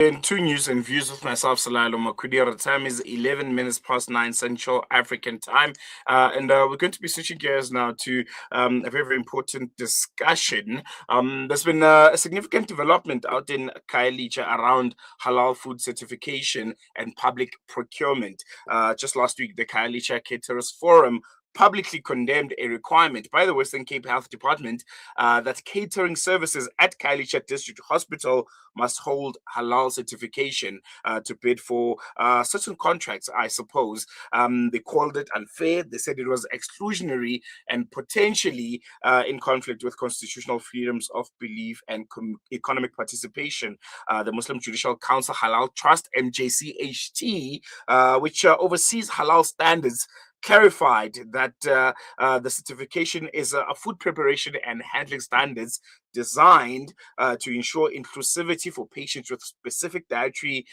In two news and views with myself, Salalo Makudia. The time is 11 minutes past 9 Central African time. And we're going to be switching gears now to a very, very important discussion. There's been a significant development out in Khayelitsha around halal food certification and public procurement. Just last week, the Khayelitsha Caterers Forum publicly condemned a requirement by the Western Cape Health Department that catering services at Khayelitsha District Hospital must hold halal certification to bid for certain contracts, I suppose. They called it unfair. They said it was exclusionary and potentially in conflict with constitutional freedoms of belief and economic participation. The Muslim Judicial Council Halal Trust, MJCHT, which oversees halal standards, clarified that the certification is a food preparation and handling standards designed to ensure inclusivity for patients with specific dietary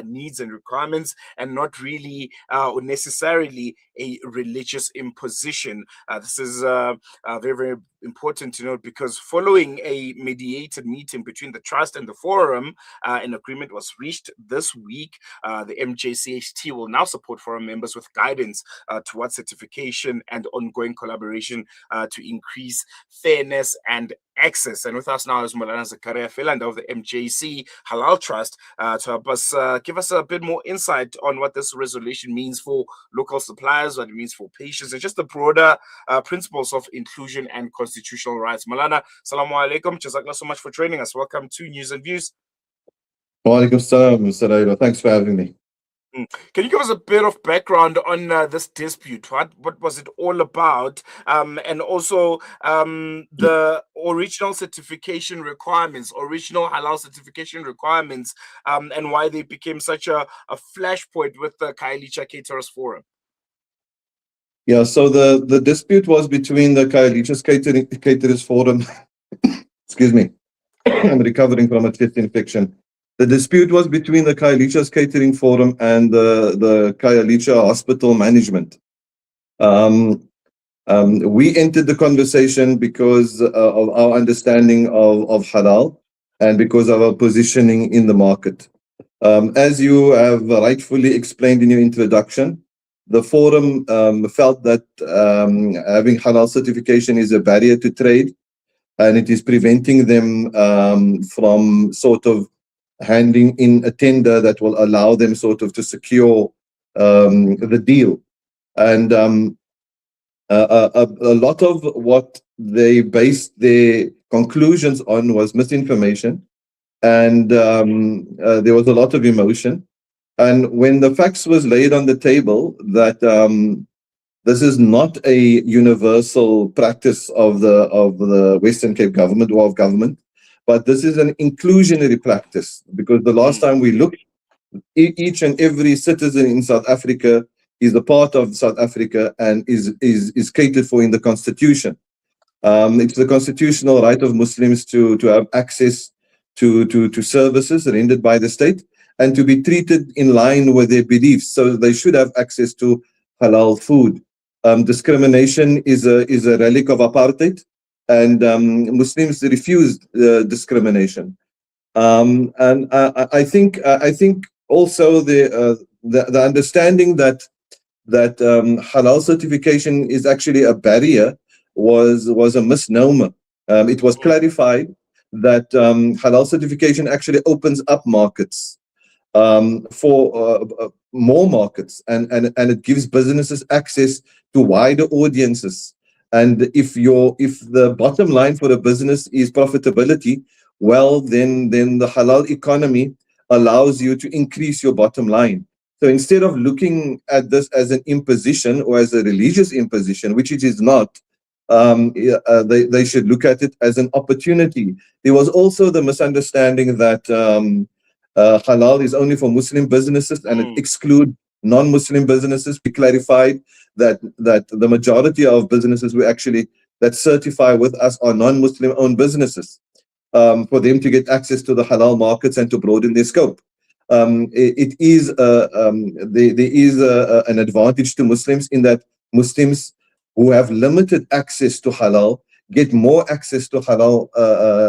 needs and requirements, and not really or necessarily a religious imposition. This is very, very important to note, because following a mediated meeting between the trust and the forum, an agreement was reached this week. The MJCHT will now support forum members with guidance towards certification and ongoing collaboration to increase fairness and access. And with us now is Moulana Zakariya Philander of the MJC Halaal Trust to help us give us a bit more insight on what this resolution means for local suppliers, what it means for patients, and just the broader principles of inclusion and constitutional rights. Moulana, Assalamu alaikum. Jazakallah so much for joining us. Welcome to News and Views. Wa alaikum salam, Mr. Aida. Thanks for having me. Can you give us a bit of background on this dispute? What was it all about? And also the original certification requirements, original halal certification requirements, and why they became such a flashpoint with the Khayelitsha Caterers Forum. Yeah, so the dispute was between the Khayelitsha Caterers Forum. Excuse me, I'm recovering from a chest infection. The dispute was between the Khayelitsha Catering Forum and the Khayelitsha Hospital Management. We entered the conversation because of our understanding of halal and because of our positioning in the market. As you have rightfully explained in your introduction, the forum felt that having halal certification is a barrier to trade, and it is preventing them from sort of handing in a tender that will allow them sort of to secure the deal. And a lot of what they based their conclusions on was misinformation, and there was a lot of emotion. And when the facts was laid on the table that this is not a universal practice of the Western Cape government or of government, but this is an inclusionary practice, because the last time we looked, each and every citizen in South Africa is a part of South Africa and is catered for in the Constitution. It's the constitutional right of Muslims to have access to services rendered by the state and to be treated in line with their beliefs. So they should have access to halal food. Discrimination is a relic of apartheid, and Muslims refused discrimination. And I think also the understanding that halal certification is actually a barrier was a misnomer. It was clarified that halal certification actually opens up markets for more markets, and it gives businesses access to wider audiences. And if the bottom line for a business is profitability, well, then the halal economy allows you to increase your bottom line. So instead of looking at this as an imposition or as a religious imposition, which it is not, they should look at it as an opportunity. There was also the misunderstanding that halal is only for Muslim businesses and it excludes non-Muslim businesses. We clarified that the majority of businesses that certify with us are non-Muslim owned businesses, for them to get access to the halal markets and to broaden their scope. There is an advantage to Muslims in that Muslims who have limited access to halal get more access to halal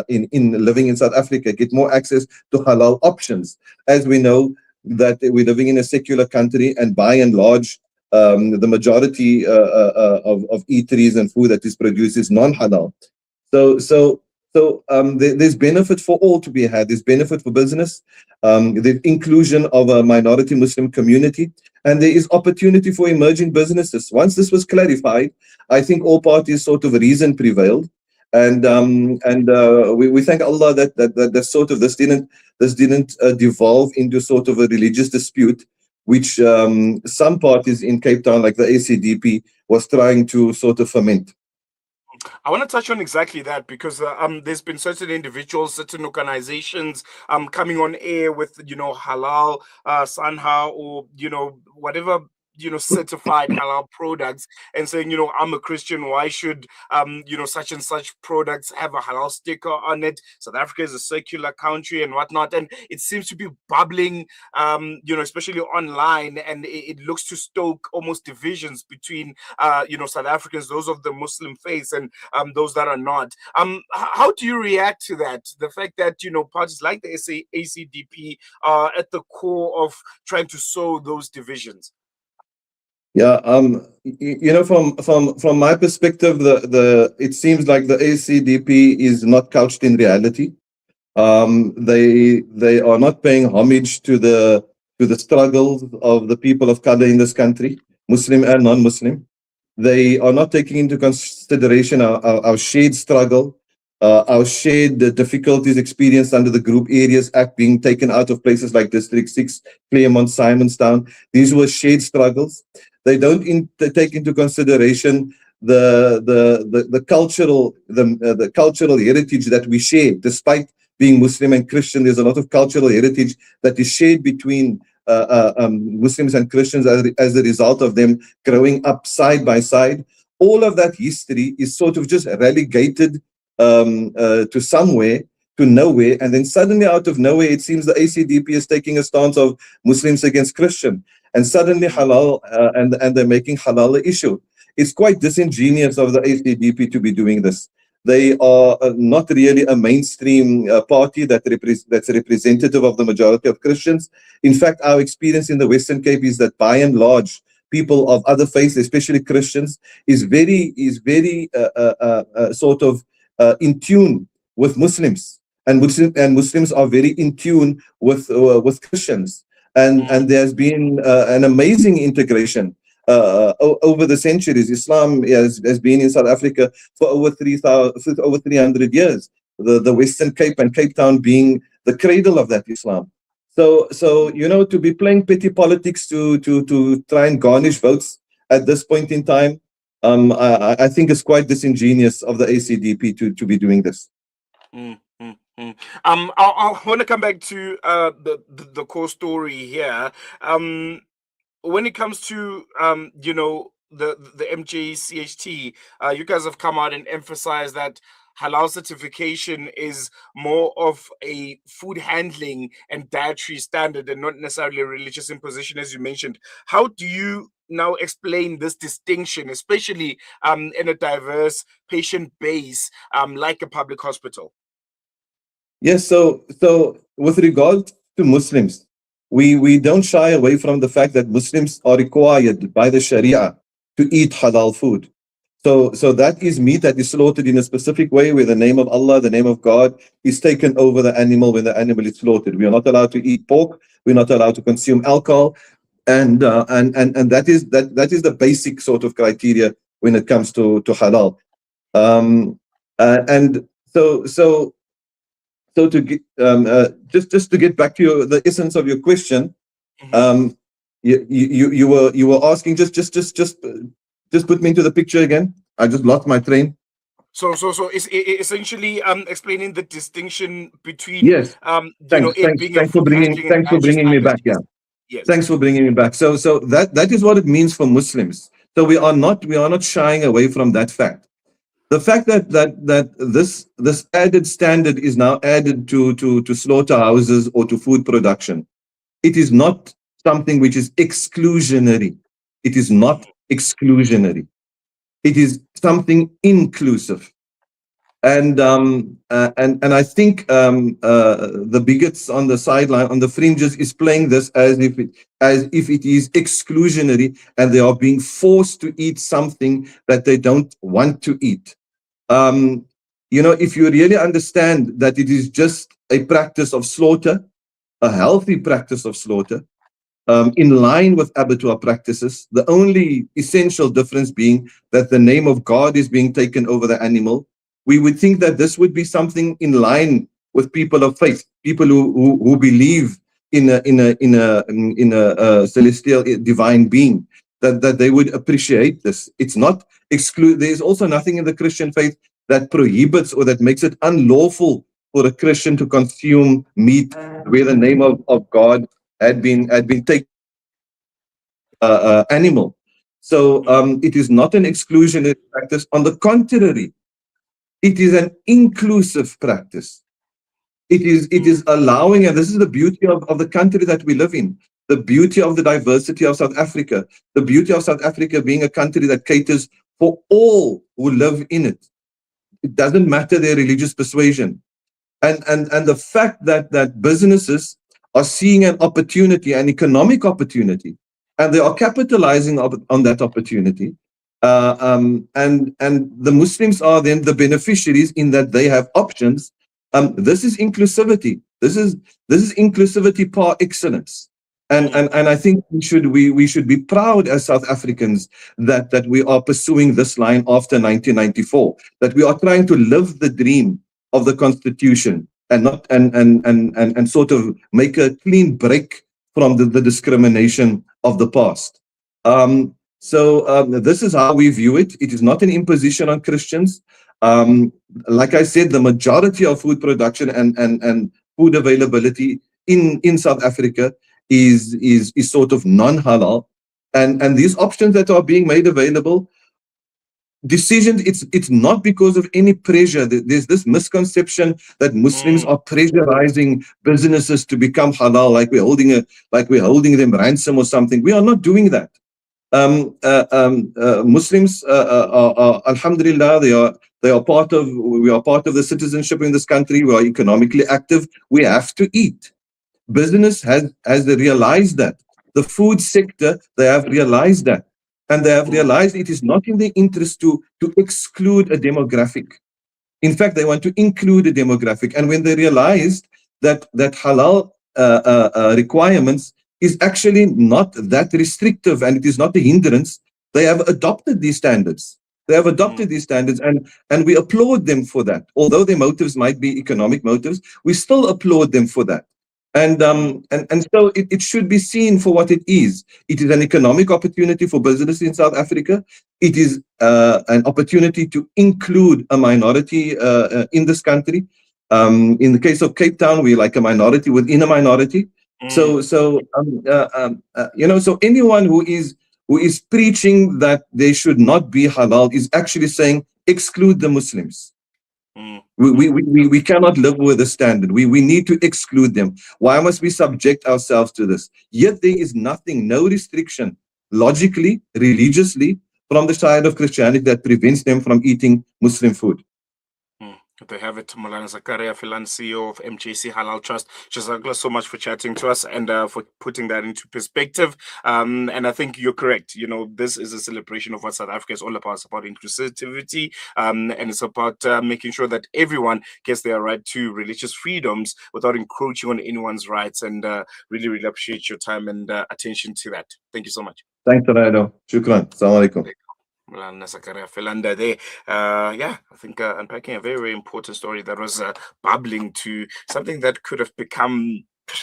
in living in South Africa, get more access to halal options. As we know that we're living in a secular country, and by and large, the majority of eateries and food that is produced is non-halal. So there's benefit for all to be had. There's benefit for business, the inclusion of a minority Muslim community, and there is opportunity for emerging businesses. Once this was clarified, I think all parties sort of reason prevailed, and we thank Allah that sort of this didn't devolve into sort of a religious dispute, which some parties in Cape Town, like the ACDP, was trying to sort of foment. I want to touch on exactly that because there's been certain individuals, certain organizations coming on air with halal sanha or whatever certified halal products and saying I'm a Christian, why should such and such products have a halal sticker on it? South Africa is a secular country and whatnot, and it seems to be bubbling especially online, and it looks to stoke almost divisions between South Africans, those of the Muslim faith, and those that are not. How do you react to that? The fact that parties like the ACDP are at the core of trying to sow those divisions. Yeah, from my perspective, it seems like the ACDP is not couched in reality. They are not paying homage to the struggles of the people of color in this country, Muslim and non-Muslim. They are not taking into consideration our shared struggle, our shared difficulties experienced under the Group Areas Act, being taken out of places like District 6, Claremont, Simonstown. These were shared struggles. They don't take into consideration the cultural heritage that we share. Despite being Muslim and Christian, there's a lot of cultural heritage that is shared between Muslims and Christians as a result of them growing up side by side. All of that history is sort of just relegated to somewhere, to nowhere, and then suddenly out of nowhere, it seems the ACDP is taking a stance of Muslims against Christian, and suddenly halal, and they're making halal an issue. It's quite disingenuous of the ACDP to be doing this. They are not really a mainstream party that's representative of the majority of Christians. In fact, our experience in the Western Cape is that by and large, people of other faiths, especially Christians, is very sort of in tune with Muslims, and Muslims are very in tune with Christians, and there's been an amazing integration over the centuries. Islam has been in South Africa for over 300 years. The Western Cape and Cape Town being the cradle of that Islam. So to be playing petty politics to try and garnish votes at this point in time, I think it's quite disingenuous of the ACDP to be doing this. I want to come back to the core story here. When it comes to the MJCHT, you guys have come out and emphasized that halal certification is more of a food handling and dietary standard and not necessarily a religious imposition, as you mentioned. How do you now explain this distinction, especially in a diverse patient base like a public hospital? Yes, so with regard to Muslims, we don't shy away from the fact that Muslims are required by the Sharia to eat halal food. So that is meat that is slaughtered in a specific way, where the name of Allah, the name of God, is taken over the animal when the animal is slaughtered. We are not allowed to eat pork. We're not allowed to consume alcohol, and that is the basic sort of criteria when it comes to halal. And so to get just to get back to the essence of your question, you were asking, just put me into the picture again. I just lost my train. So it's essentially explaining the distinction between yes. Thanks for bringing me back. Yeah. Yes. Thanks for bringing me back. So that is what it means for Muslims. So we are not shying away from that fact. The fact that this added standard is now added to slaughterhouses or to food production, it is not something which is exclusionary. It is not exclusionary. It is something inclusive. And I think the bigots on the sideline, on the fringes, is playing this as if it is exclusionary, and they are being forced to eat something that they don't want to eat. Um, if you really understand that it is just a practice of slaughter, a healthy practice of slaughter, in line with abattoir practices, the only essential difference being that the name of God is being taken over the animal, we would think that this would be something in line with people of faith, people who believe in a celestial divine being, that they would appreciate this. It's not exclude. There is also nothing in the Christian faith that prohibits or that makes it unlawful for a Christian to consume meat where the name of God had been taken animal. So it is not an exclusionary practice. On the contrary, it is an inclusive practice. It is allowing, and this is the beauty of the country that we live in, the beauty of the diversity of South Africa, the beauty of South Africa being a country that caters for all who live in it. It doesn't matter their religious persuasion. And the fact that businesses are seeing an opportunity, an economic opportunity, and they are capitalizing on that opportunity. And the Muslims are then the beneficiaries in that they have options. This is inclusivity. This is inclusivity par excellence. And I think we should be proud as South Africans that we are pursuing this line after 1994, that we are trying to live the dream of the Constitution and not and sort of make a clean break from the discrimination of the past. So this is how we view it. It is not an imposition on Christians. Like I said, the majority of food production and food availability in South Africa is sort of non-halal, and these options that are being made available, decisions, it's not because of any pressure. There's this misconception that Muslims are pressurizing businesses to become halal, like we're holding them ransom or something. We are not doing that. Muslims are alhamdulillah, we are part of the citizenship in this country. We are economically active. We have to eat. Business has realized that. The food sector, they have realized that. And they have realized it is not in their interest to exclude a demographic. In fact, they want to include a demographic. And when they realized that halal requirements is actually not that restrictive and it is not a hindrance, they have adopted these standards. And we applaud them for that. Although their motives might be economic motives, we still applaud them for that. And so it should be seen for what it is. It is an economic opportunity for business in South Africa. It is an opportunity to include a minority in this country. In the case of Cape Town, we're like a minority within a minority. So anyone who is preaching that they should not be halal is actually saying exclude the Muslims. We cannot live with a standard. We need to exclude them. Why must we subject ourselves to this? Yet there is nothing, no restriction, logically, religiously, from the side of Christianity that prevents them from eating Muslim food. They have it. Moulana Zakariya Philander, CEO of MJC Halaal Trust. Jazakallah so much for chatting to us and for putting that into perspective. And I think you're correct. This is a celebration of what South Africa is all about. It's about inclusivity, and it's about making sure that everyone gets their right to religious freedoms without encroaching on anyone's rights. And really, really appreciate your time and attention to that. Thank you so much. Thanks, Rado. Shukran. Assalamu alaikum. Moulana Zakariya Philander there. I think unpacking a very, very important story that was bubbling to something that could have become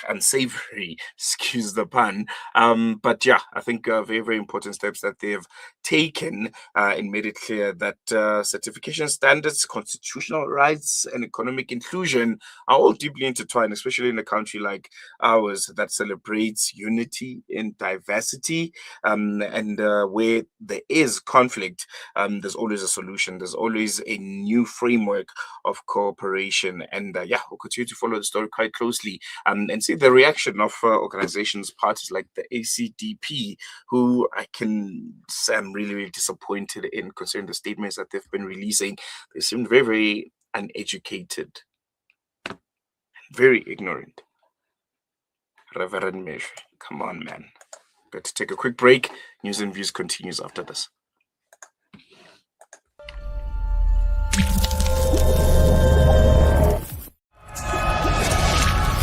unsavory, excuse the pun. But yeah, I think very, very important steps that they've taken and made it clear that certification standards, constitutional rights, and economic inclusion are all deeply intertwined, especially in a country like ours that celebrates unity in diversity. And where there is conflict, there's always a solution. There's always a new framework of cooperation. And we'll continue to follow the story quite closely. And see the reaction of organizations, parties like the ACDP, who I can say I'm really, really disappointed in considering the statements that they've been releasing. They seem very, very uneducated, very ignorant. Reverend Mesh, come on, man. Got to take a quick break. News and Views continues after this.